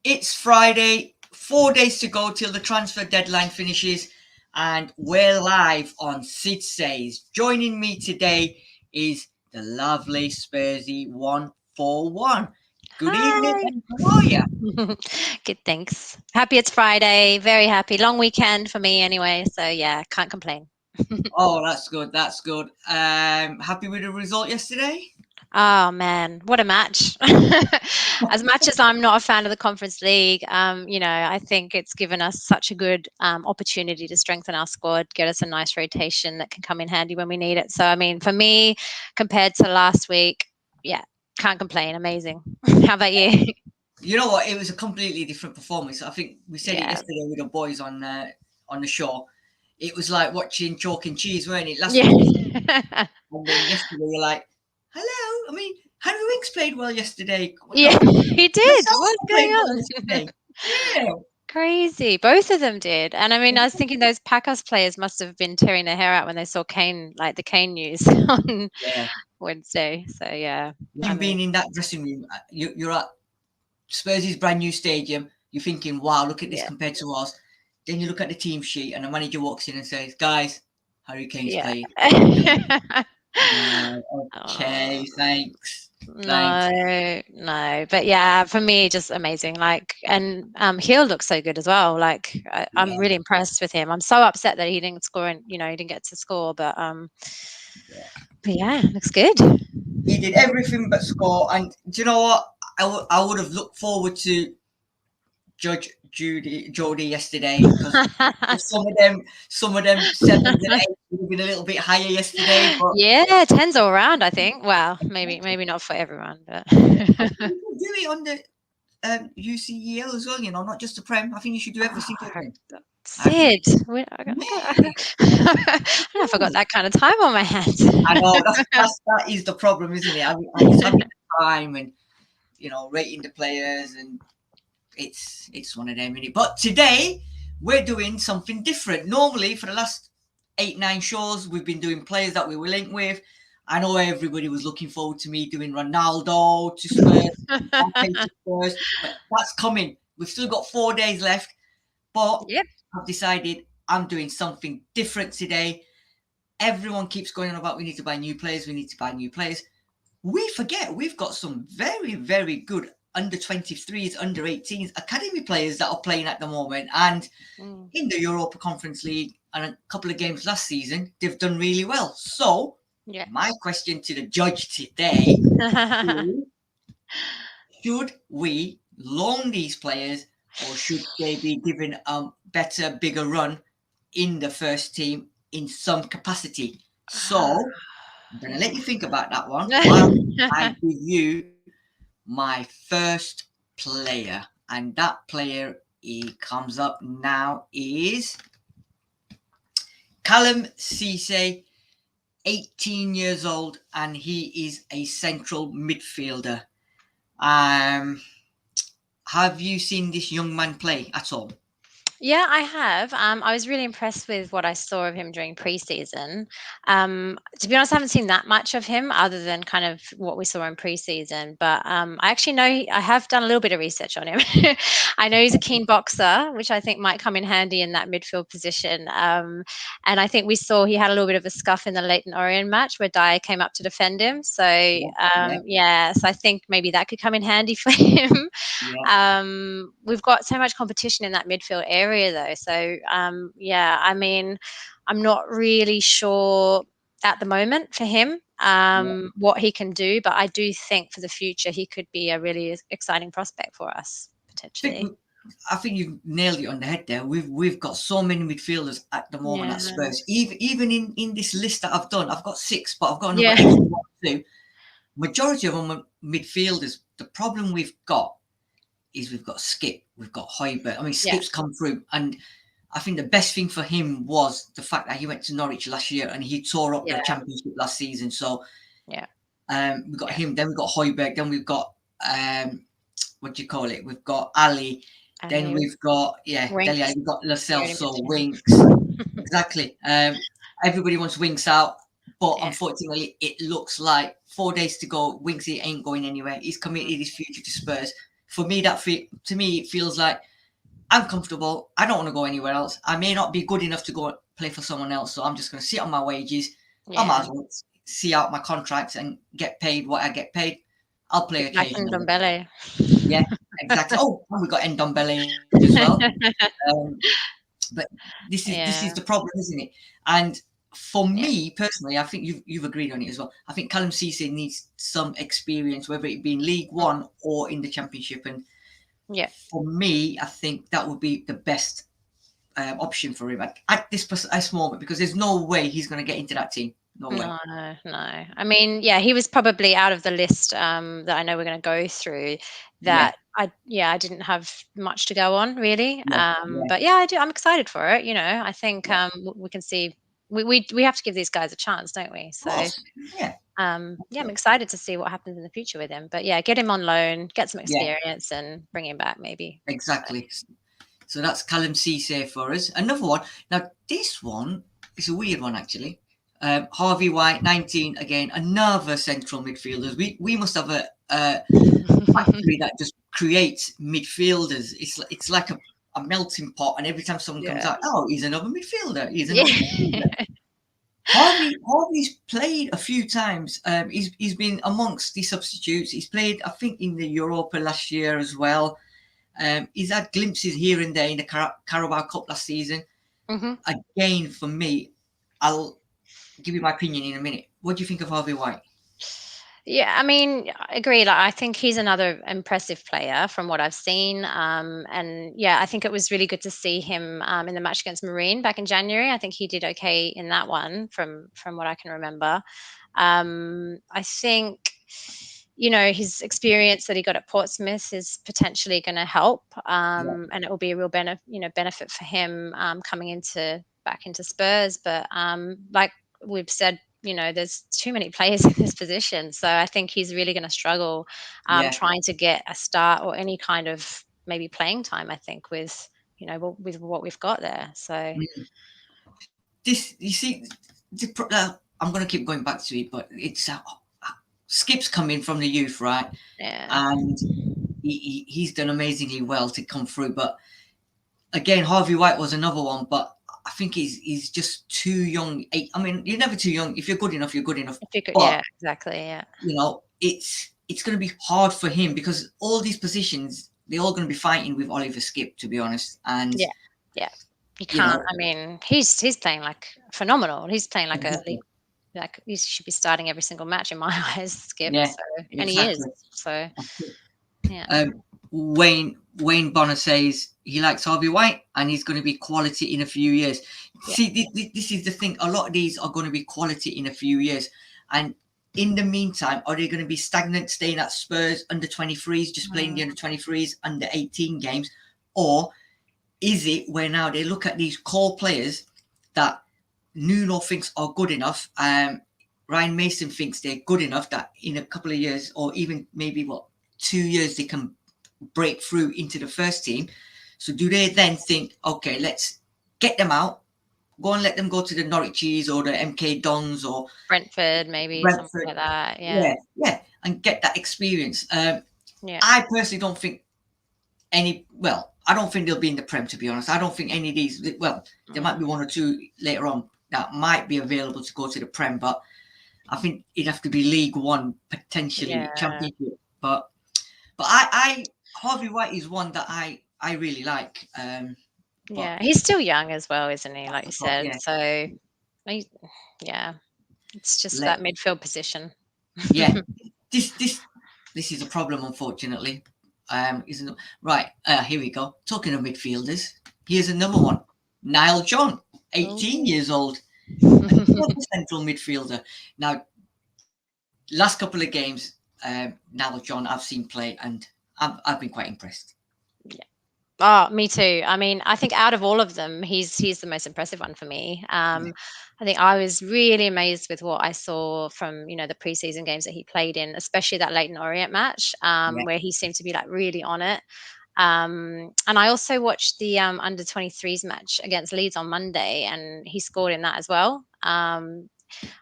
It's Friday, 4 days to go till the transfer deadline finishes, and we're live on Sid Says. Joining me today is the lovely Spursy 141. Good evening, and how are you? Good, thanks. Happy it's Friday. Very happy. Long weekend for me anyway. So yeah, can't complain. Oh, that's good. That's good. Happy with the result yesterday? Oh man, what a match. As much as I'm not a fan of the Conference League, I think it's given us such a good opportunity to strengthen our squad, get us a nice rotation that can come in handy when we need it. So, I mean, for me, compared to last week, yeah, can't complain. Amazing. How about you? You know what? It was a completely different performance. I think we said it Yeah. yesterday with the boys on the show. It was like watching chalk and cheese, weren't it? Last Yeah. week, and then yesterday you're like, "Hello." I mean, Harvey Winks played well yesterday. Yeah, he did. Myself What's going played well on? yesterday. Yeah. Crazy. Both of them did. And I mean, I was thinking those Packers players must have been tearing their hair out when they saw Kane, like the Kane news on Yeah. Wednesday. So, yeah. I Him being mean, in that dressing room, you're at Spurs' brand new stadium. You're thinking, "Wow, look at this yeah. compared to us." Then you look at the team sheet, and the manager walks in and says, "Guys, Harry Kane's Yeah. played." You're like, Oh, okay, thanks. Thanks. no. But yeah, for me, just amazing. Like, and Hill looks so good as well. Like, I'm Yeah, really impressed with him. I'm so upset that he didn't score and, he didn't get to score. But yeah, looks good. he did everything but score. And do you know what? I would have looked forward to Judge Jody yesterday, because some of them sevens and eights would have been a little bit higher yesterday. But Yeah, 10's all round, I think. Well, maybe not for everyone, but yeah, I think you should do it on the UCEL as well. Not just the Prem. I think you should do every single oh, game. I think, Sid, yeah, I don't know if I got that kind of time on my hands. I know that is the problem, isn't it? It's having time and rating the players, and it's one of them, innit? But today we're doing something different. Normally, for the last 8-9 shows, we've been doing players that we were linked with. I know everybody was looking forward to me doing Ronaldo to Spurs, Mbappe to Spurs, but that's coming. We've still got 4 days left, but Yep. I've decided I'm doing something different today. Everyone keeps going on about we need to buy new players, we need to buy new players. We forget we've got some very, very good under 23s, under 18s academy players that are playing at the moment. And in the Europa Conference League and a couple of games last season, they've done really well. So, Yeah. my question to the judge today is, should we loan these players, or should they be given a better, bigger run in the first team in some capacity? So, I'm going to let you think about that one while I give you my first player. And that player he comes up now is Callum Ceice, 18 years old, and he is a central midfielder. Have you seen this young man play at all? Yeah, I have. I was really impressed with what I saw of him during preseason. To be honest, I haven't seen that much of him other than kind of what we saw in preseason. But I actually know I have done a little bit of research on him. I know he's a keen boxer, which I think might come in handy in that midfield position. And I think we saw he had a little bit of a scuff in the Leyton Orient match where Dyer came up to defend him. So so I think maybe that could come in handy for him. We've got so much competition in that midfield area though. So I mean, I'm not really sure at the moment for him what he can do, but I do think for the future he could be a really exciting prospect for us potentially. I think you've nailed it on the head there. We've got so many midfielders at the moment at Spurs. Even in this list that I've done, I've got 6, but I've got another extra 1 too. Majority of them are midfielders. The problem we've got is we've got Skip, we've got Højbjerg. I mean, Skip's come through, and I think the best thing for him was the fact that he went to Norwich last year and he tore up the Championship last season. So we've got him. Then we've got Højbjerg. Then we've got what do you call it? We've got Ali. Then we've got Delia. We've got Lascelles. So Winks. Exactly. Everybody wants Winks out, but unfortunately, it looks like 4 days to go. Winksy ain't going anywhere. He's committed his future to Spurs. for me, to me, it feels like I'm comfortable. I don't want to go anywhere else. I may not be good enough to go play for someone else, so I'm just going to sit on my wages. I might as well see out my contracts and get paid what I get paid. I'll play occasionally. Yeah, exactly. Oh, and we got Ndombele as well. But this is the problem, isn't it? And for me personally, I think you've agreed on it as well. I think Callum Ceice needs some experience, whether it be in League One or in the Championship. And for me, I think that would be the best option for him at this moment, because there's no way he's going to get into that team. No way. No. I mean, he was probably out of the list that I know we're going to go through. That I didn't have much to go on really. But I'm excited for it. I think we can see we have to give these guys a chance, don't we? So I'm excited to see what happens in the future with him. But get him on loan, get some experience, and bring him back maybe. Exactly. So that's Callum Ceice for us. Another one. Now this one is a weird one actually. Harvey White, 19 again, another central midfielders. We must have a factory that just creates midfielders. It's like a melting pot, and every time someone comes out, oh, he's another midfielder. He's another midfielder. Harvey's played a few times. He's been amongst the substitutes. He's played, I think, in the Europa last year as well. He's had glimpses here and there in the Carabao Cup last season. Again, for me, I'll give you my opinion in a minute. What do you think of Harvey White? I mean, I agree. Like, I think he's another impressive player from what I've seen. And I think it was really good to see him in the match against Marine back in January. I think he did okay in that one from what I can remember. I think, his experience that he got at Portsmouth is potentially going to help. And it will be a real benefit for him coming back into Spurs. But like we've said, there's too many players in this position. So I think he's really going to struggle trying to get a start or any kind of maybe playing time, I think, with what we've got there. So this, you see, I'm going to keep going back to it, but it's Skip's coming from the youth, right? And he's done amazingly well to come through. But again, Harvey White was another one, but I think he's just too young. I mean, you're never too young. If you're good enough, you're good enough. But, exactly. Yeah. It's going to be hard for him because all these positions, they're all going to be fighting with Oliver Skip, to be honest. And you can't. I mean, he's playing like phenomenal. He's playing like like he should be starting every single match in my eyes, Skip. Yeah, exactly. And he is. So Wayne Bonner says he likes Harvey White and he's going to be quality in a few years. See, this is the thing. A lot of these are going to be quality in a few years. And in the meantime, are they going to be stagnant, staying at Spurs under 23s, just playing the under 23s, under 18 games? Or is it where now they look at these core players that Nuno thinks are good enough, Ryan Mason thinks they're good enough that in a couple of years or even maybe 2 years they can break through into the first team. So do they then think, okay, let's get them out, go and let them go to the Norwiches or the MK Dons or Brentford, something like that. Yeah, and get that experience. I personally don't think I don't think they'll be in the Prem, to be honest. I don't think any of these, there might be one or two later on that might be available to go to the Prem, but I think it'd have to be League One, potentially Championship. But Harvey White is one that I really like. He's still young as well, isn't he? Like you said. So, it's just that midfield position. This is a problem, unfortunately. Isn't it? Right? Here we go. Talking of midfielders, here's another one. Niall John, 18 years old, another central midfielder. Now, last couple of games, Niall John I've seen play, and I've been quite impressed. Oh, me too. I mean, I think out of all of them, he's the most impressive one for me. I think I was really amazed with what I saw from the preseason games that he played in, especially that Leyton Orient match, where he seemed to be like really on it. And I also watched the under 23s match against Leeds on Monday, and he scored in that as well.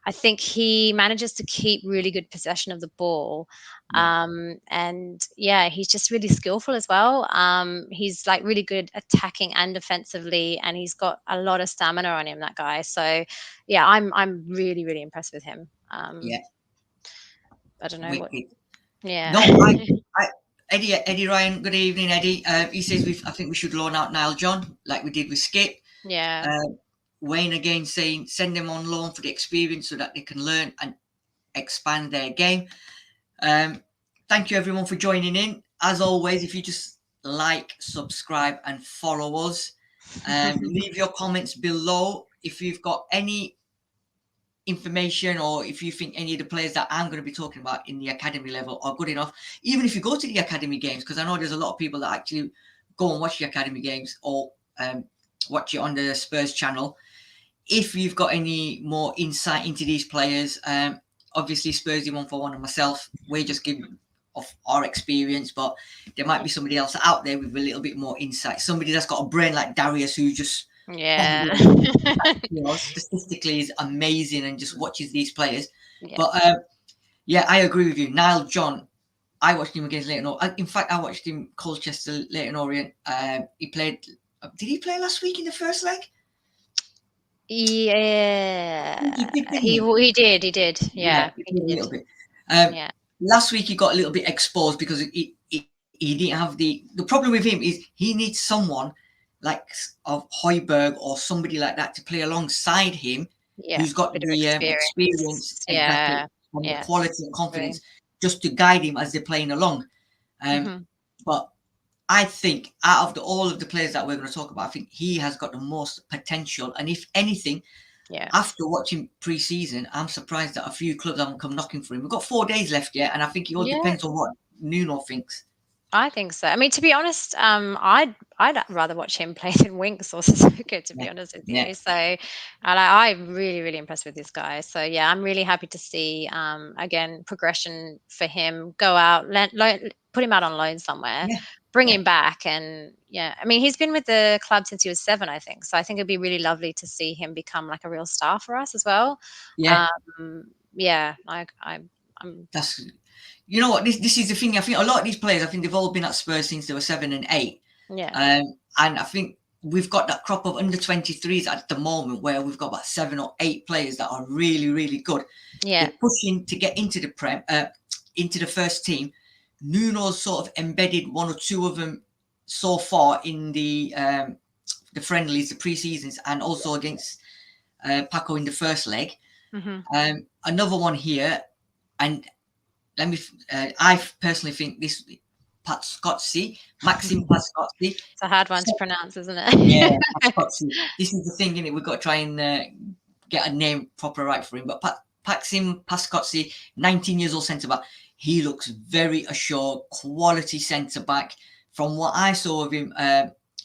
I think he manages to keep really good possession of the ball. And yeah, he's just really skillful as well. He's like really good attacking and defensively, and he's got a lot of stamina on him, that guy. So yeah, I'm really, really impressed with him. Yeah. I don't know what. Yeah. No, Eddie Ryan. Good evening, Eddie. He says I think we should loan out Niall John like we did with Skip. Yeah. Wayne again saying send them on loan for the experience so that they can learn and expand their game. Thank you everyone for joining in. As always, if you just like, subscribe, and follow us, leave your comments below if you've got any information, or if you think any of the players that I'm going to be talking about in the academy level are good enough. Even if you go to the academy games, because I know there's a lot of people that actually go and watch the academy games or watch it on the Spurs channel. If you've got any more insight into these players, obviously Spursy 141 and myself, we're just giving off our experience, but there might be somebody else out there with a little bit more insight. Somebody that's got a brain like Darius, who just statistically is amazing and just watches these players. But yeah, I agree with you. Niall John, I watched him against Leyton Orient. In fact, I watched him Colchester, Leyton Orient. He played. Did he play last week in the first leg? Yeah, he did. Yeah, he did a little bit. Last week he got a little bit exposed because he didn't have the problem with him is he needs someone like of Højbjerg or somebody like that to play alongside him, who's got the experience exactly, and the quality and confidence just to guide him as they're playing along. But I think out of all of the players that we're going to talk about, I think he has got the most potential. And if anything, after watching pre-season, I'm surprised that a few clubs haven't come knocking for him. We've got 4 days left yet, and I think it all depends on what Nuno thinks. I think so. I mean, to be honest, I'd rather watch him play than Winks or Sissoko, to be honest with you. So I'm really, really impressed with this guy. So yeah, I'm really happy to see again progression for him. Go out, put him out on loan somewhere, bring him back, and I mean, he's been with the club since he was 7, I think. So I think it'd be really lovely to see him become like a real star for us as well. I'm that's. You know what? This is the thing. I think a lot of these players, I think they've all been at Spurs since they were 7 and 8. And I think we've got that crop of under 23s at the moment where we've got about 7 or 8 players that are really, really good. They're pushing to get into the into the first team. Nuno's sort of embedded 1 or 2 of them so far in the friendlies, the pre-seasons, and also against Paco in the first leg. Another one here, and let me. I personally think this Pascotsy, Paxim Pascotsy. It's a hard one to pronounce, isn't it? Yeah, Pascotsy. This is the thing, innit? We've got to try and get a name proper right for him. But Paxim Pascotsy, 19 years old centre back. He looks very assured, quality centre back. From what I saw of him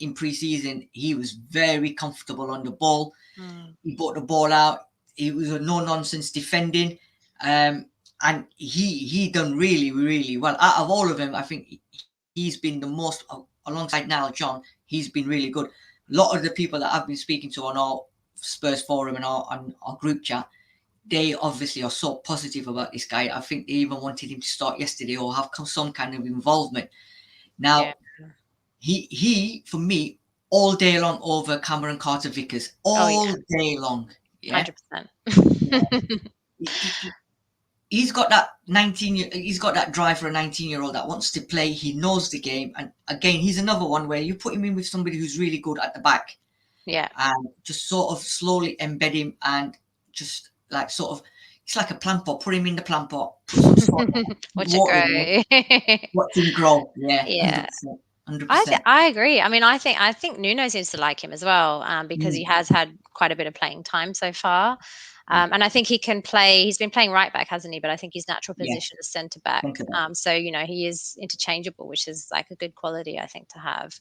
in pre-season, he was very comfortable on the ball. He brought the ball out. He was a no-nonsense defending. And he done really, really well. Out of all of them, I think he's been the most, alongside Niall John, he's been really good. A lot of the people that I've been speaking to on our Spurs forum and our group chat, they obviously are so positive about this guy. I think they even wanted him to start yesterday or have some kind of involvement. Now, he for me, all day long over Cameron Carter-Vickers. All day long. 100%. He's got that he's got that drive for a 19-year-old that wants to play. He knows the game. And again, he's another one where you put him in with somebody who's really good at the back. And just sort of slowly embed him and just like sort of, it's like a plant pot. Put him in the plant pot. Watch it grow. Watch him grow. Yeah. 100%. I agree. I mean, I think Nuno seems to like him as well because he has had quite a bit of playing time so far. And I think he can play. He's been playing right back, hasn't he? But I think his natural position is centre back. So he is interchangeable, which is like a good quality, I think, to have.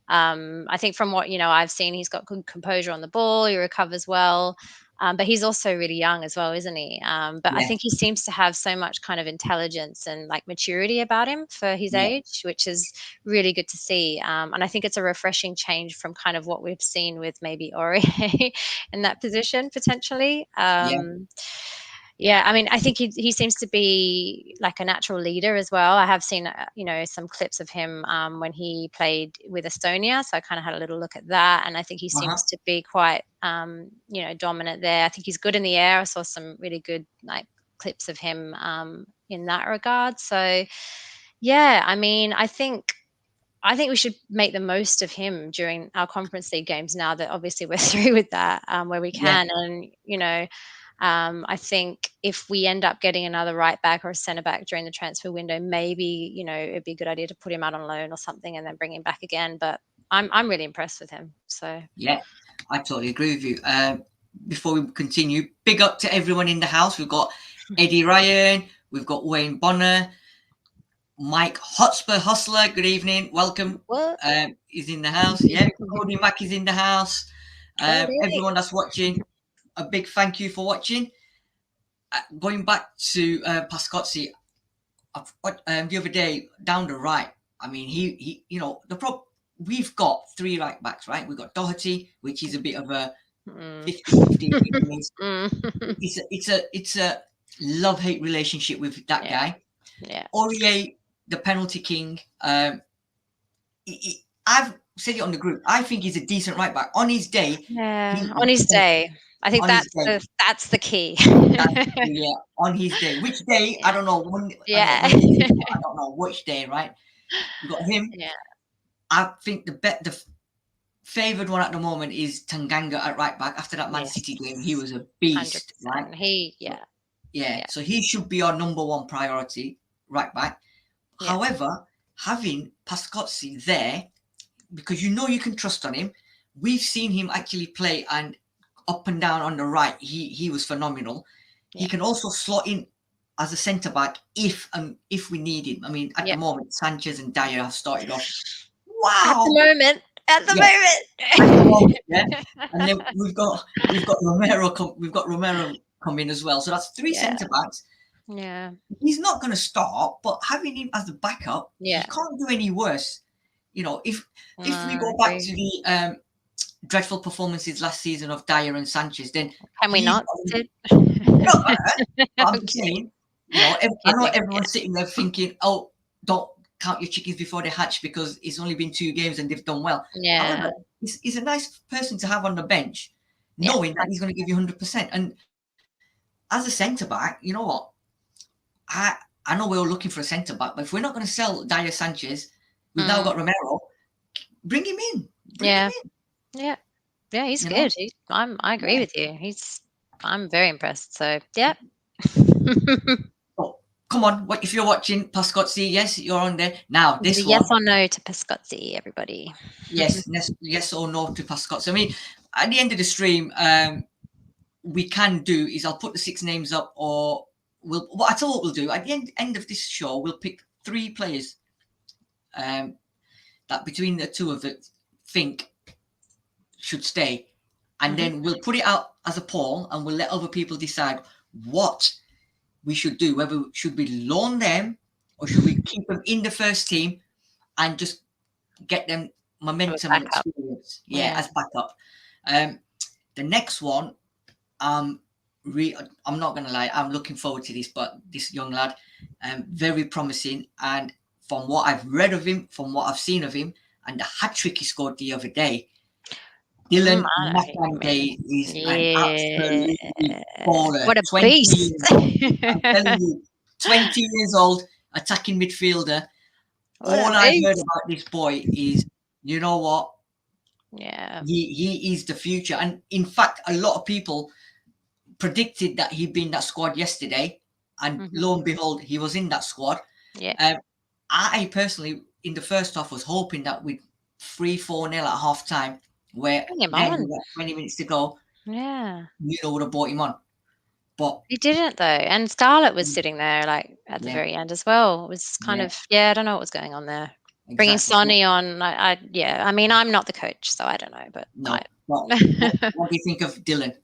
I think from what I've seen, he's got good composure on the ball. He recovers well. But he's also really young as well, isn't he? But I Yeah, think he seems to have so much kind of intelligence and like maturity about him for his yeah, age, which is really good to see. And I think it's a refreshing change from kind of what we've seen with maybe Aurier in that position potentially. yeah, Yeah, I mean, I think he seems to be like a natural leader as well. I have seen, some clips of him when he played with Estonia, so I kind of had a little look at that, and I think he uh-huh, seems to be quite, dominant there. I think he's good in the air. I saw some really good like clips of him in that regard. So, yeah, I mean, I think we should make the most of him during our Conference League games now that obviously we're through with that, where we yeah, can. And, I think if we end up getting another right back or a centre back during the transfer window, maybe, it'd be a good idea to put him out on loan or something and then bring him back again. But I'm really impressed with him. So, yeah. I totally agree with you. Before we continue, big up to everyone in the house. We've got Eddie Ryan, we've got Wayne Bonner, Mike Hotspur Hustler. Good evening, welcome. what? Is in the house. Yeah, Cody Mack is in the house. Cody. Everyone that's watching, a big thank you for watching. Going back to Pascotsy, the other day down the right. I mean, he we've got three right backs, right? We've got Doherty, which is a bit of a Mm. 50-50. Mm. It's a love-hate relationship with that Yeah, guy. yeah, Aurier, the penalty king. I've said it on the group. I think he's a decent right back. On his day, yeah. he On his day, I think on his that's day. the key. Yeah, on his day. Which day? I Yeah, don't know. yeah, Monday, Tuesday, I don't know which day. Right? We got him. yeah. I think the favoured one at the moment is Tanganga at right back. After that Man City game, he Yes, was a beast, right? 100%. So, Yeah, yeah, yeah, so he should be our number one priority, right back. yeah, However, having Pascotsy there, because you can trust on him. We've seen him actually play and up and down on the right. He was phenomenal. He yeah, can also slot in as a centre back if we need him. I mean, at the yeah. moment, Sanchez and Dyer have started off. At the Wow, moment, at the yeah, at the moment. moment, yeah. And then we've got Romero coming as well. So that's three Yeah, centre backs. yeah, He's not going to start, but having him as the backup, he yeah. can't do any worse. If we I go back agree. to the dreadful performances last season of Dyer and Sanchez, then Can we he's not, Sid? not gonna. But I'm I'm just kidding. saying, I know Kidding. Yeah, everyone's sitting there thinking, "Oh, don't count your chickens before they hatch," because it's only been 2 games and they've done well. yeah, However, he's a nice person to have on the bench, yeah. knowing that he's going to give you 100%. And as a centre back, you know what? I know we're all looking for a centre back, but if we're not going to sell Dyer Sanchez, we've now Mm, got Romero. Bring him in. Bring him yeah, yeah, yeah. He's in. You know. good. I agree Yeah. with you. I'm very impressed. So, yeah. Oh, come on. What if you're watching Pascotsy? Yes, you're on there. Now, Is it a this yes one, or no to Pascotsy, everybody? yes or no to Pascotsy. I mean, at the end of the stream, we can do is I'll put the 6 names up, or I tell you what we'll do. At the end of this show, we'll pick 3 players that between the two of it think should stay. And Mhm. then we'll put it out as a poll and we'll let other people decide what we should do, whether should we loan them or should we keep them in the first team and just get them Have a momentum and backup. experience, Yeah. as backup. The next one, I'm not gonna lie, I'm looking forward to this, but this young lad, very promising, and from what I've read of him, from what I've seen of him, and the hat trick he scored the other day, Dylan I know who you mean. Makande is an Yeah. absolute baller. What a 20 beast. years old. I'm telling you, 20 years old, attacking midfielder. What a All I've heard beast. about this boy is, you know what? Yeah. He is the future. And in fact, a lot of people predicted that he'd be in that squad yesterday. And Mhm. lo and behold, he was in that squad. Yeah. I personally, in the first half, was hoping that we'd 3-4-0 at half time, where Bring him then on. we got 20 minutes to go. Yeah. Would have brought him on. But He didn't though. And Scarlett was sitting there like at the yeah, very end as well. It was kind yeah, of, yeah, I don't know what was going on there. Bringing exactly. So, Sonny on, yeah. I mean, I'm not the coach, so I don't know, but no. What do you think of Dylan?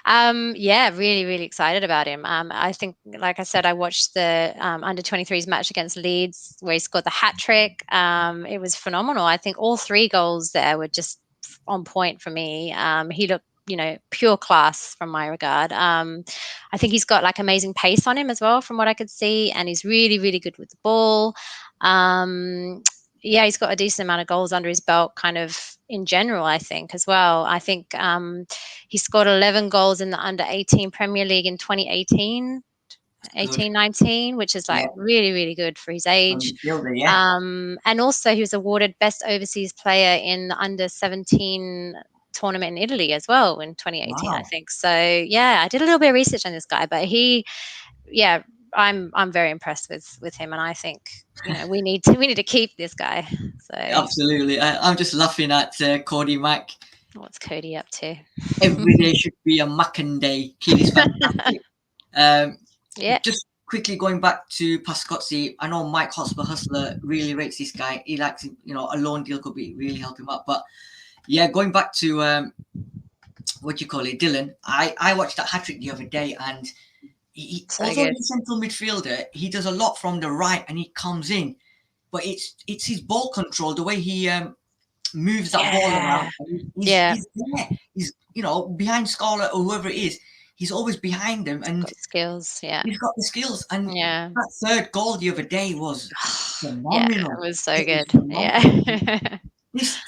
Yeah, really, really excited about him. I think, like I said, I watched the under 23s match against Leeds where he scored the hat trick. It was phenomenal. I think all 3 goals there were just on point for me. He looked, pure class from my regard. I think he's got like amazing pace on him as well, from what I could see, and he's really, really good with the ball. Yeah, he's got a decent amount of goals under his belt, kind of in general, I think, as well. I think he scored 11 goals in the under 18 Premier League in 2018, 18-19, which is like really, really good for his age. And also he was awarded best overseas player in the under 17 tournament in Italy as well in 2018, I think. So yeah, I did a little bit of research on this guy, but I'm very impressed with him, and I think we need to keep this guy. So absolutely, I'm just laughing at Cody Mack. What's Cody up to? Every day should be a Mackin day. Kid is fantastic. Just quickly going back to Pascotsy, I know Mike Hustler really rates this guy. He likes him. A loan deal could be really help him out. But yeah, going back to Dylan. I watched that hat trick the other day, and although he's a central midfielder, he does a lot from the right, and he comes in. But it's his ball control, the way he moves that ball around. He's there. He's behind Scarlett or whoever it is. He's always behind them, and got skills. Yeah, he's got the skills. And that third goal the other day was phenomenal. It was so good. This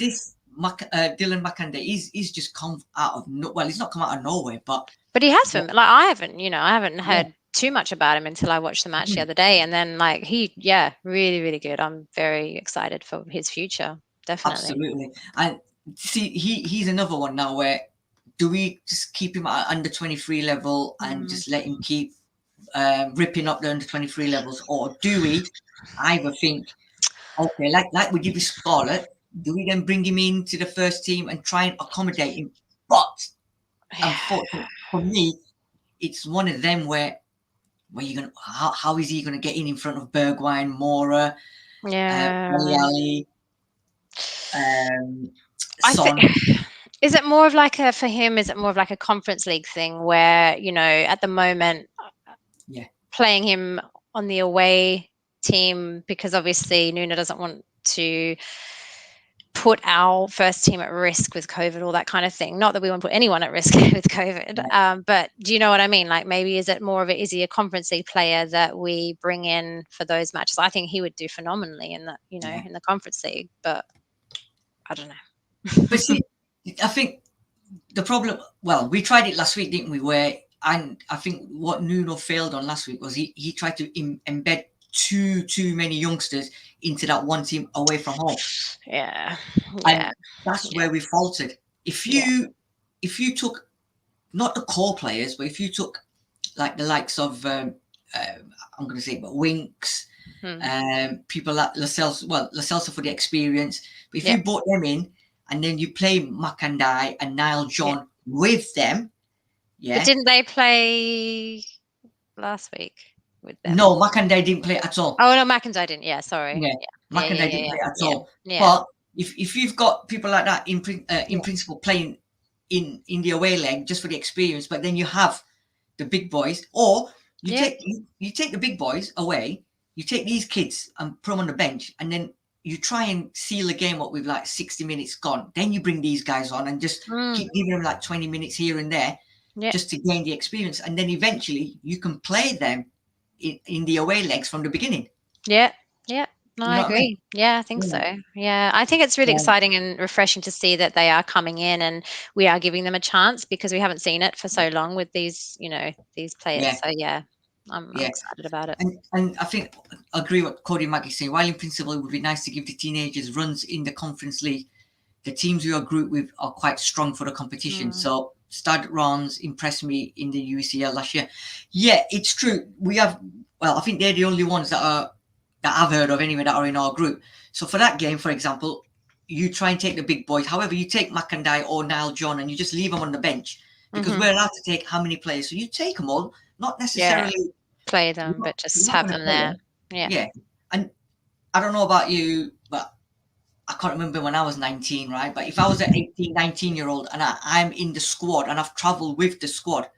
Dylan Makande, he's just come out of he's not come out of nowhere, but he has been. Like I haven't heard too much about him until I watched the match the other day, and then like really, really good. I'm very excited for his future. Definitely, absolutely. And see, he's another one now where. Do we just keep him at under 23 level and just let him keep ripping up the under 23 levels, or do we either think, okay, like we did with Scarlett, do we then bring him into the first team and try and accommodate him? But unfortunately for me, it's one of them where you're gonna how is he gonna get in front of Bergwijn, Mora, Maliali, Son? Is it more of like for him, is it more of like a Conference League thing where, at the moment, playing him on the away team, because obviously Nuno doesn't want to put our first team at risk with COVID, all that kind of thing. Not that we want to put anyone at risk with COVID, but do you know what I mean? Like maybe is he a Conference League player that we bring in for those matches? I think he would do phenomenally in that, in the Conference League, but I don't know. But see, I think the problem, we tried it last week, didn't we? And I think what Nuno failed on last week was he tried to embed too many youngsters into that one team away from home. And that's where we faltered. If you took not the core players, but if you took like the likes of I'm going to say, but Winks, people like Lascelles for the experience. But if you brought them in. And then you play Makandai and Niall John with them. Yeah. But didn't they play last week with them? No, Makandai didn't play at all. Oh, no, Makandai didn't. Yeah, sorry. Makandai didn't play at all. But if you've got people like that in principle playing in the away leg just for the experience, but then you have the big boys, or you take the big boys away, you take these kids and put them on the bench, and then you try and seal a game up with like 60 minutes gone. Then you bring these guys on and just keep giving them like 20 minutes here and there just to gain the experience. And then eventually you can play them in the away legs from the beginning. Yeah. No, I agree. I mean? Yeah, I think so. Yeah, I think it's really exciting and refreshing to see that they are coming in and we are giving them a chance, because we haven't seen it for so long with these, these players. So I'm excited about it. And I think I agree with Cody Mack is saying. While in principle it would be nice to give the teenagers runs in the Conference League, the teams we are grouped with are quite strong for the competition. So Stade Reims impressed me in the UCL last year. Yeah, it's true. We have, I think they're the only ones that I've heard of anyway that are in our group. So for that game, for example, you try and take the big boys. However, you take Makandai or Niall John and you just leave them on the bench, because we're allowed to take how many players. So you take them all, not necessarily play them, but just have them there. Yeah. And I don't know about you, but I can't remember when I was 19, right? But if I was an 18, 19-year-old and I'm in the squad and I've travelled with the squad,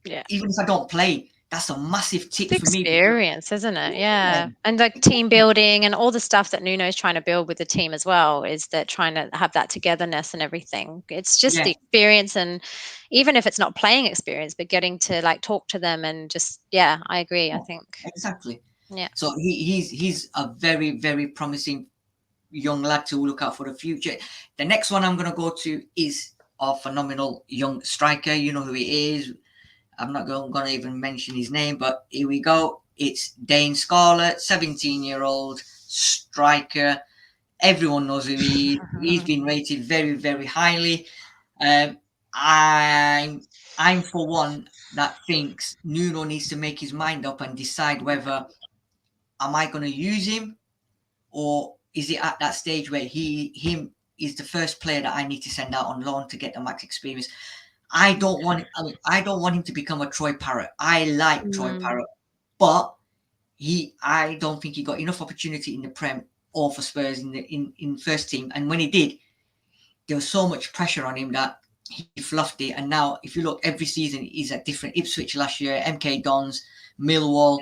even if I don't play, that's a massive tick It's for me. experience, isn't it? Yeah. And like team building and all the stuff that Nuno's trying to build with the team as well, is that trying to have that togetherness and everything. It's just the experience, and even if it's not playing experience, but getting to like talk to them and just, I agree. I think. Exactly. Yeah. So he's a very, very promising young lad to look out for the future. The next one I'm going to go to is a phenomenal young striker. You know who he is. I'm not going to even mention his name, but here we go. It's Dane Scarlett, 17-year-old striker. Everyone knows who he is. He's been rated very, very highly. I'm for one that thinks Nuno needs to make his mind up and decide whether am I going to use him, or is it at that stage where him is the first player that I need to send out on loan to get the max experience. I don't want him to become a Troy Parrott. I like Troy Parrott, but I don't think he got enough opportunity in the Prem or for Spurs in first team. And when he did, there was so much pressure on him that he fluffed it. And now, if you look, every season he's at different Ipswich last year, MK Dons, Millwall.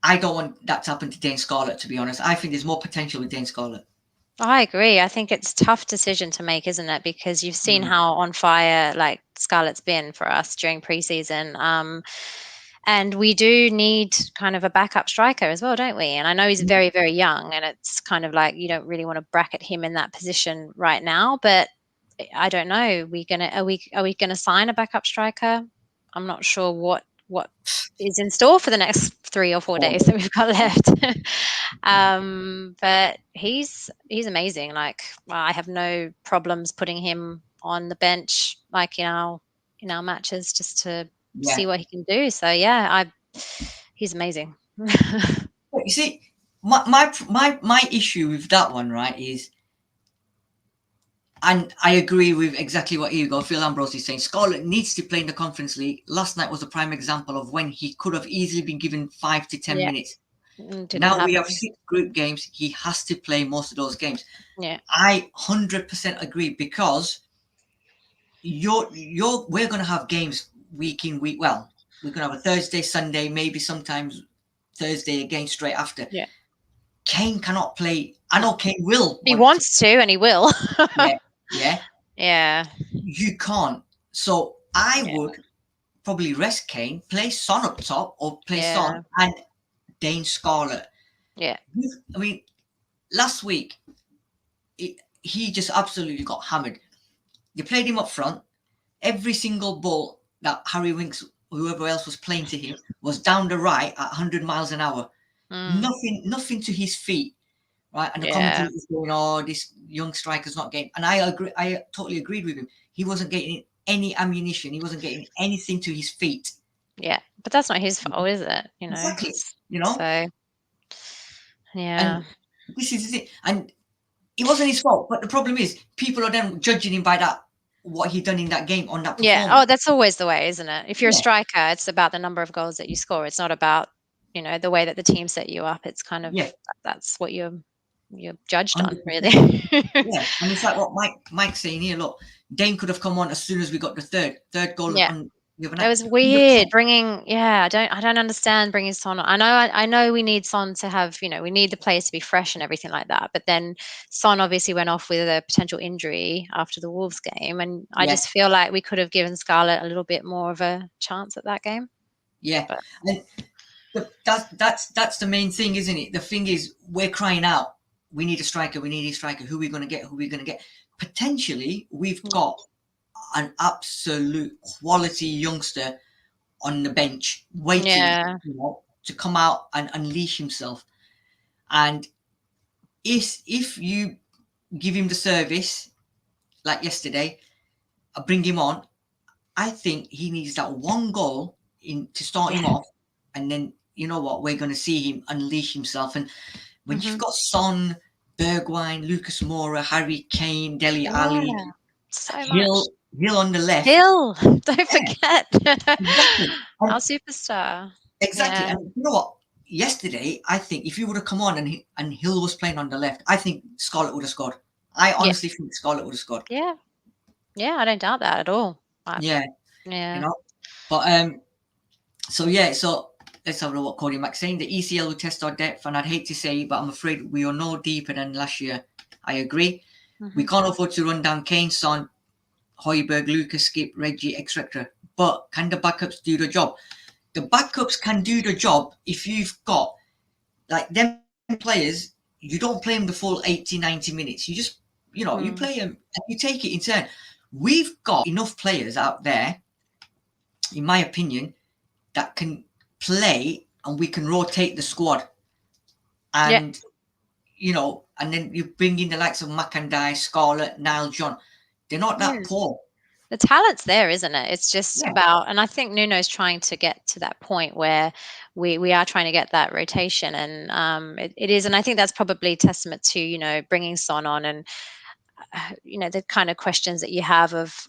I don't want that to happen to Dane Scarlett, to be honest. I think there's more potential with Dane Scarlett. I agree. I think it's a tough decision to make, isn't it? Because you've seen how on fire like Scarlett's been for us during preseason. And we do need kind of a backup striker as well, don't we? And I know he's very, very young, and it's kind of like you don't really want to bracket him in that position right now. But I don't know. Are we gonna sign a backup striker? I'm not sure what is in store for the next 3 or 4 days that we've got left. But he's amazing. Like, I have no problems putting him on the bench, like in our matches, just to see what he can do. So he's amazing. You see, my issue with that one, right, is, and I agree with exactly what Phil Ambrose is saying. Scarlett needs to play in the Conference League. Last night was a prime example of when he could have easily been given 5 to 10 minutes. Now we have 6 group games. He has to play most of those games. Yeah, I 100% agree, because we're going to have games week in, week. Well, we're going to have a Thursday, Sunday, maybe sometimes Thursday again straight after. Yeah. Kane cannot play. I know Kane will. He wants to, and he will. Yeah. You can't. So I would probably rest Kane, play Son up top, or play Son and Dane Scarlett. Yeah. I mean, last week, he just absolutely got hammered. You played him up front. Every single ball that Harry Winks, whoever else was playing to him, was down the right at 100 miles an hour. Nothing to his feet, right? And the commentator was going, "Oh, this young striker's not getting." And I agree. I totally agreed with him. He wasn't getting any ammunition. He wasn't getting anything to his feet. Yeah, but that's not his fault, is it? Exactly. So, yeah. And this is it. And it wasn't his fault. But the problem is, people are then judging him by what he done in that game on that performance. Yeah. Oh, that's always the way, isn't it? If you're a striker, it's about the number of goals that you score. It's not about the way that the team set you up. It's kind of that's what you're judged on, really. And it's like what Mike's saying here. Look, Dane could have come on as soon as we got the third goal. Yeah. It was weird bringing. I don't understand bringing Son on. I know we need Son to have. We need the players to be fresh and everything like that. But then Son obviously went off with a potential injury after the Wolves game, and I just feel like we could have given Scarlett a little bit more of a chance at that game. Yeah. And that's the main thing, isn't it? The thing is, we're crying out, we need a striker. Who are we going to get? Potentially, we've got an absolute quality youngster on the bench waiting to come out and unleash himself. And if you give him the service, like yesterday, bring him on, I think he needs that one goal to start him off, and then we're going to see him unleash himself. And when you've got Son, Bergwijn, Lucas Moura, Harry Kane, Dele Alli, Hill on the left. Hill, don't forget. Exactly. Our superstar. Exactly. And you know what? yesterday, I think if you would have come on and Hill was playing on the left, I think Scarlett would have scored. I honestly think Scarlett would have scored. Yeah. Yeah, I don't doubt that at all. Yeah. Yeah. You know, but so yeah, so let's have a look what Cody Mack's saying. The ECL will test our depth, and I'd hate to say, but I'm afraid we are no deeper than last year. I agree. We can't afford to run down Kane, Son, Højbjerg, Lucas, Skip, Reggie, etc. But can the backups do the job? The backups can do the job if you've got, like, them players, you don't play them the full 80, 90 minutes. You just, you play them and you take it in turn. We've got enough players out there, in my opinion, that can play, and we can rotate the squad. And, and then you bring in the likes of Mackandai, Scarlett, Niall John. They're not that poor. The talent's there, isn't it? It's just about, and I think Nuno's trying to get to that point where we are trying to get that rotation, and it is, and I think that's probably testament to bringing Son on, and the kind of questions that you have of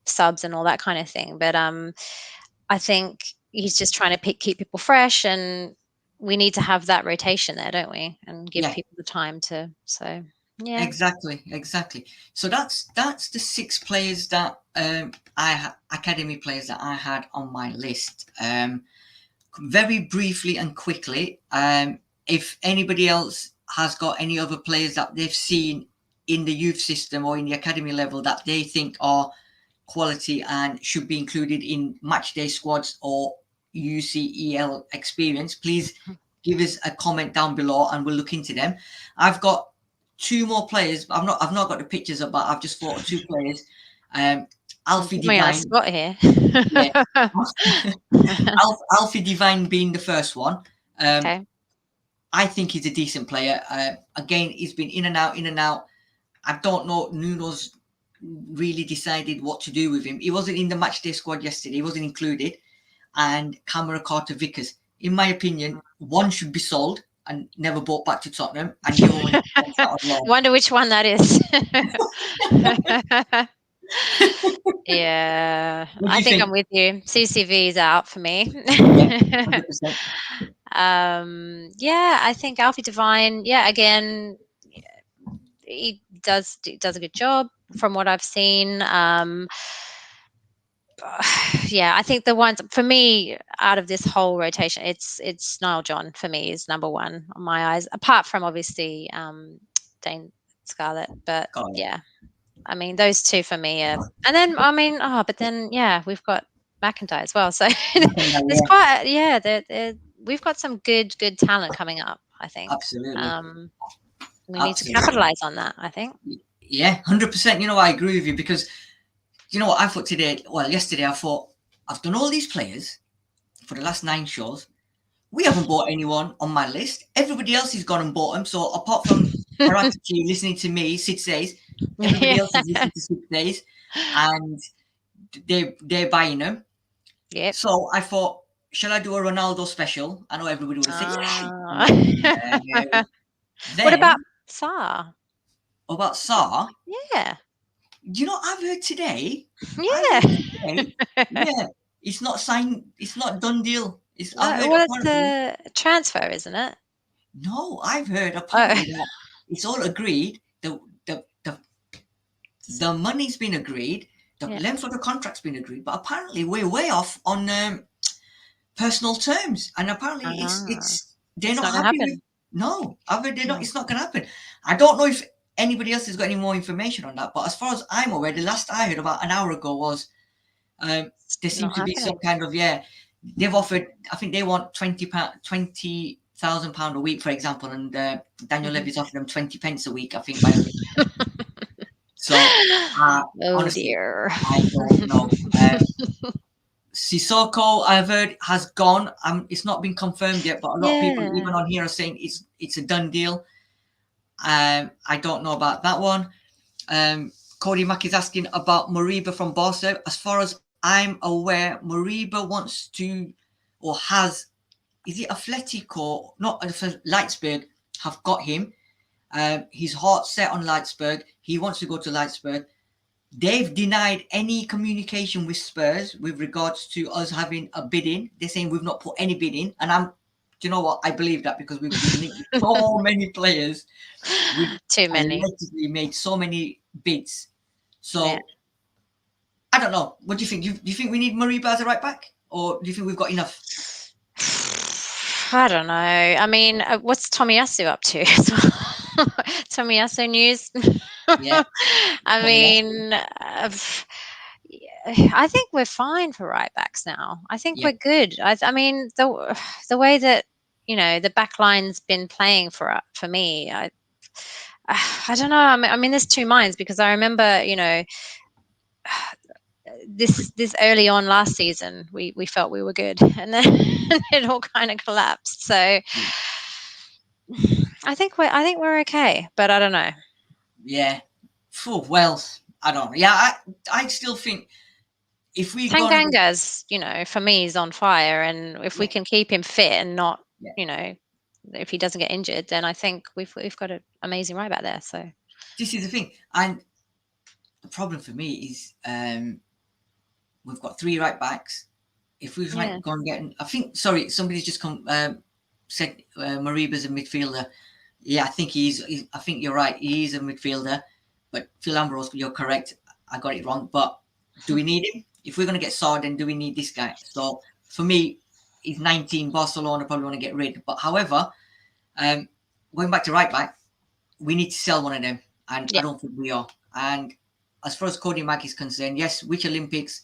subs and all that kind of thing. But I think he's just trying to keep people fresh, and we need to have that rotation there, don't we? And give people the time to. So. Yeah, exactly. So that's the 6 players that academy players that I had on my list. Very briefly and quickly, if anybody else has got any other players that they've seen in the youth system or in the academy level that they think are quality and should be included in match day squads or UCEL experience, please give us a comment down below and we'll look into them. I've got 2 more players. I've not got the pictures up, but I've just thought of 2 players. Alfie Divine. Got here. Alfie Divine being the first one. Okay. I think he's a decent player. Again, he's been in and out. I don't know. Nuno's really decided what to do with him. He wasn't in the matchday squad yesterday. He wasn't included. And Camera Carter Vickers. In my opinion, one should be sold and never bought back to Tottenham. And the other one wonder which one that is. Yeah, I think I'm with you. CCV is out for me. Yeah, 100%. Yeah, I think Alfie Divine. Yeah, again, he does a good job from what I've seen. Yeah, I think the ones for me out of this whole rotation, it's Niall John for me is number 1 on my eyes. Apart from obviously Dane Scarlett, but yeah, I mean those 2 for me are, and then but then we've got McIntyre as well. So there's quite we've got some good talent coming up. I think absolutely. We need to capitalize on that. I think. Yeah, 100%. I agree with you because. You know what I thought today? Well, yesterday I thought, I've done all these players for the last 9 shows. We haven't bought anyone on my list. Everybody else has gone and bought them. So apart from Paxim listening to me, Sid Says, everybody else is listening to Sid Says, and they're buying them. Yeah. So I thought, shall I do a Ronaldo special? I know everybody would have said, yeah. What about Sarr? What about Sarr? Yeah. I've heard today. Yeah. It's not signed. It's not done deal. It's the transfer, isn't it? No, I've heard apparently that it's all agreed. The money's been agreed. The length of the contract's been agreed. But apparently we're way off on personal terms, and apparently they're not happy. No, I've heard they're not. It's not going to happen. I don't know if anybody else has got any more information on that, but as far as I'm aware, the last I heard about an hour ago was there seemed to be some kind of they've offered. I think they want £20,000 a week, for example, and Daniel Levy's offered them 20 pence a week. I think. So, honestly, dear, I don't know. Sissoko, I've heard, has gone. It's not been confirmed yet, but a lot of people, even on here, are saying it's a done deal. I don't know about that one. Cody Mack is asking about Moriba from Barca. As far as I'm aware, Moriba wants to, or has, is it Atletico, not Leipzig, have got him. His heart's set on Leipzig. He wants to go to Leipzig. They've denied any communication with Spurs with regards to us having a bid in. They're saying we've not put any bid in. And Do you know what? I believe that because we've been linked with so many players. We've Too many. allegedly made so many bids. So Yeah. I don't know. What do you think? Do you think we need Mariba as a right back, or do you think we've got enough? I don't know. I mean, what's Tomiyasu up to? Tomiyasu news. Yeah. I mean, I think we're fine for right backs now. I think we're good. I mean, the way that the back line's been playing for me, I don't know. I mean, there's two minds because I remember, this early on last season, we felt we were good, and then it all kind of collapsed. So I think we're okay, but I don't know. Yeah. Well, I don't know. Yeah, I still think if we Tanganga's, for me, is on fire, and if we can keep him fit and not, if he doesn't get injured, then I think we've got an amazing right back there. So this is the thing, and the problem for me is we've got 3 right backs. If we try to go and get, I think, sorry, somebody's just said Mariba's a midfielder. Yeah, I think I think you're right. He is a midfielder, but Phil Ambrose, you're correct. I got it wrong. But do we need him? If we're going to get Saad, then do we need this guy? So for me, he's 19. Barcelona probably want to get rid. But however, going back to right back, we need to sell one of them, and I don't think we are. And as far as Cody Mack is concerned, yes, which Olympics?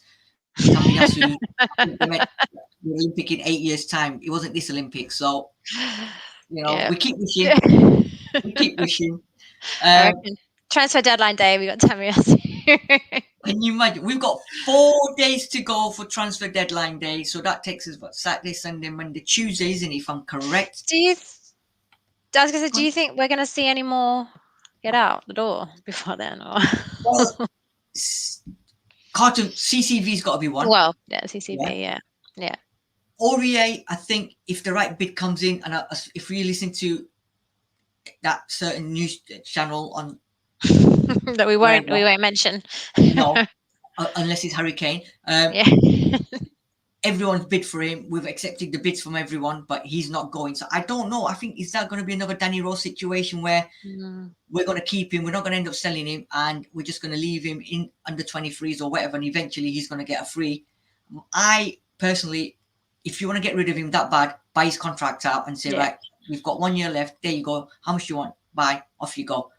Tamiyasu, the Olympic in 8 years' time. It wasn't this Olympic, so we keep wishing. We keep wishing. Transfer deadline day, we got Tamiyasu. Can you imagine? We've got 4 days to go for transfer deadline day, so that takes us Saturday, Sunday, Monday, Tuesday, isn't it? If I'm correct. Do you think we're going to see any more get out the door before then? Or? Well, Carlton CCV's got to be one. Well, yeah, CCV, yeah. Aurier, I think if the right bid comes in, and if we listen to that certain news channel on that we won't mention, no, unless it's Harry Kane. Everyone's bid for him. We've accepted the bids from everyone, but he's not going. So I don't know. I think is that going to be another Danny Rose situation where we're going to keep him, we're not going to end up selling him, and we're just going to leave him in under 23s or whatever, and eventually he's going to get a free. I personally, if you want to get rid of him that bad, buy his contract out and say, right, we've got 1 year left. There you go. How much do you want? Buy. Off you go.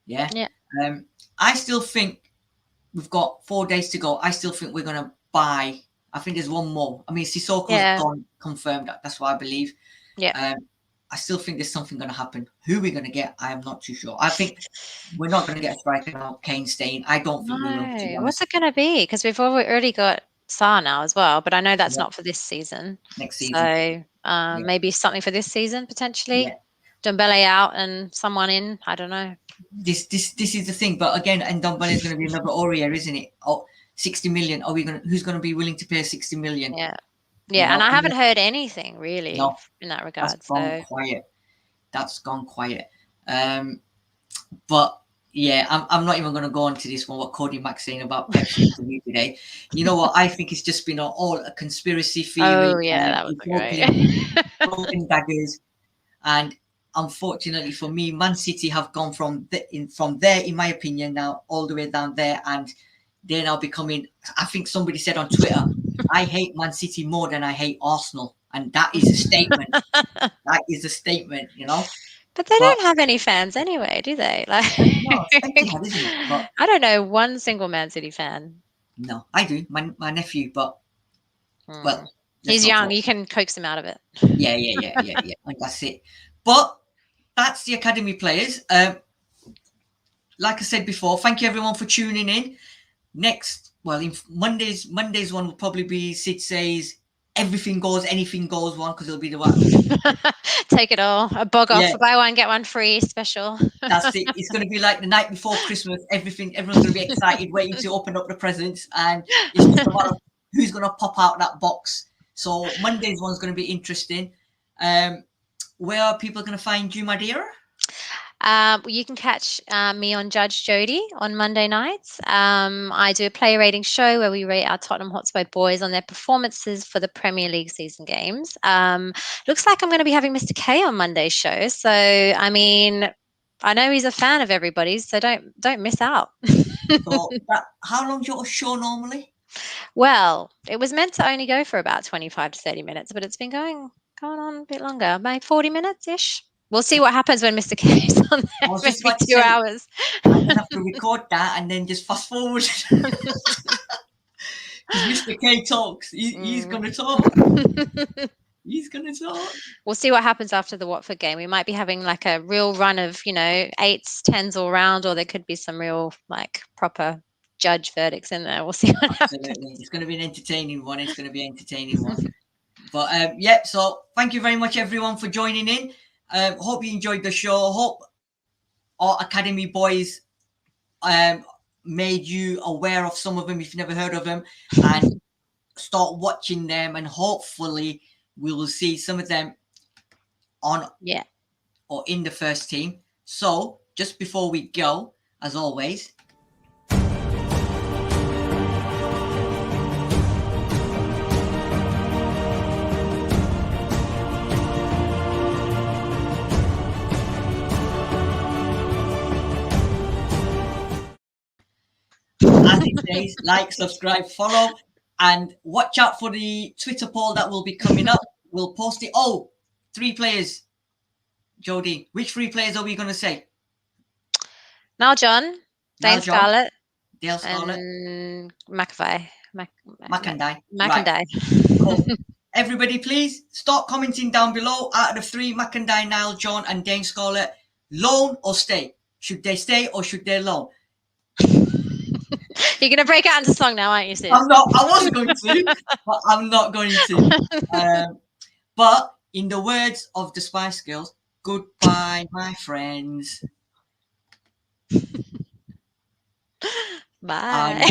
Yeah. I still think we've got 4 days to go. I still think we're going to buy. I think there's one more. I mean, Sissoko's gone, confirmed. That's what I believe. Yeah. I still think there's something going to happen. Who we're going to get, I am not too sure. I think we're not going to get a striker now, Kane staying. I don't think we will. What's it going to be? Because we've already got Sarr now as well, but I know that's not for this season. Next season. So maybe something for this season, potentially. Yeah. Dombele out and someone in. I don't know. This is the thing. But again, and Dombele is going to be another Aurier, isn't it? 60 million. Who's going to be willing to pay 60 million? Yeah. And I haven't heard anything really in that regard. That's gone quiet. That's gone quiet. But yeah, I'm not even going to go on to this one, what Cody Mack's saying about Pepsi interview today. You know what? I think it's just been all a conspiracy theory. Oh, yeah, that was great. Broken daggers. And unfortunately for me, Man City have gone from there, in my opinion, now all the way down there. And they're now becoming, I think somebody said on Twitter, I hate Man City more than I hate Arsenal. And that is a statement. That is a statement, But they don't have any fans anyway, do they? No, isn't it? But, I don't know one single Man City fan. No, I do. My nephew, but well, he's young. You can coax him out of it. Yeah. And that's it. But that's the academy players. Like I said before, thank you everyone for tuning in. Next, in Monday's one will probably be Sid Says everything goes, anything goes one, because it'll be the one. Take it all. A bog off, buy one, get one free special. That's it. It's going to be like the night before Christmas. Everyone's going to be excited, waiting to open up the presents. And it's just a matter of who's going to pop out that box. So Monday's one's going to be interesting. Where are people going to find you, my dear? You can catch me on Judge Jody on Monday nights. I do a player rating show where we rate our Tottenham Hotspur boys on their performances for the Premier League season games. Looks like I'm going to be having Mr. K on Monday's show. So, I mean, I know he's a fan of everybody's, so don't miss out. So how long's your show normally? Well, it was meant to only go for about 25 to 30 minutes, but it's been going on a bit longer, maybe 40 minutes-ish. We'll see what happens when Mr. K is on there. I was just Maybe about to 2 say, hours. I'm going to have to record that and then just fast forward. Because Mr. K talks. He's going to talk. He's going to talk. We'll see what happens after the Watford game. We might be having like a real run of, 8s, 10s all round, or there could be some real like proper judge verdicts in there. We'll see what happens. Absolutely. It's going to be an entertaining one. It's going to be an entertaining one. But yeah, so thank you very much, everyone, for joining in. Hope you enjoyed the show. Hope our Academy boys made you aware of some of them if you've never heard of them, and start watching them, and hopefully we will see some of them on or in the first team. So just before we go, as always, as it says, like, subscribe, follow, and watch out for the Twitter poll that will be coming up. We'll post it. Oh, 3 players. Jodie, which 3 players are we going to say? Niall John, Dane Scarlett, Dale Scarlett, and McAvoy. Macandai. Right. Cool. Everybody, please start commenting down below. Out of the 3, Macandai, Niall John, and Dane Scarlett, loan or stay? Should they stay or should they loan? You're going to break out into song now, aren't you, Sid? I'm not. I wasn't going to, but I'm not going to. But in the words of the Spice Girls, goodbye, my friends. Bye.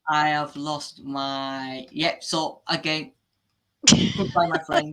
I have lost my... Yep, so again, goodbye, my friends.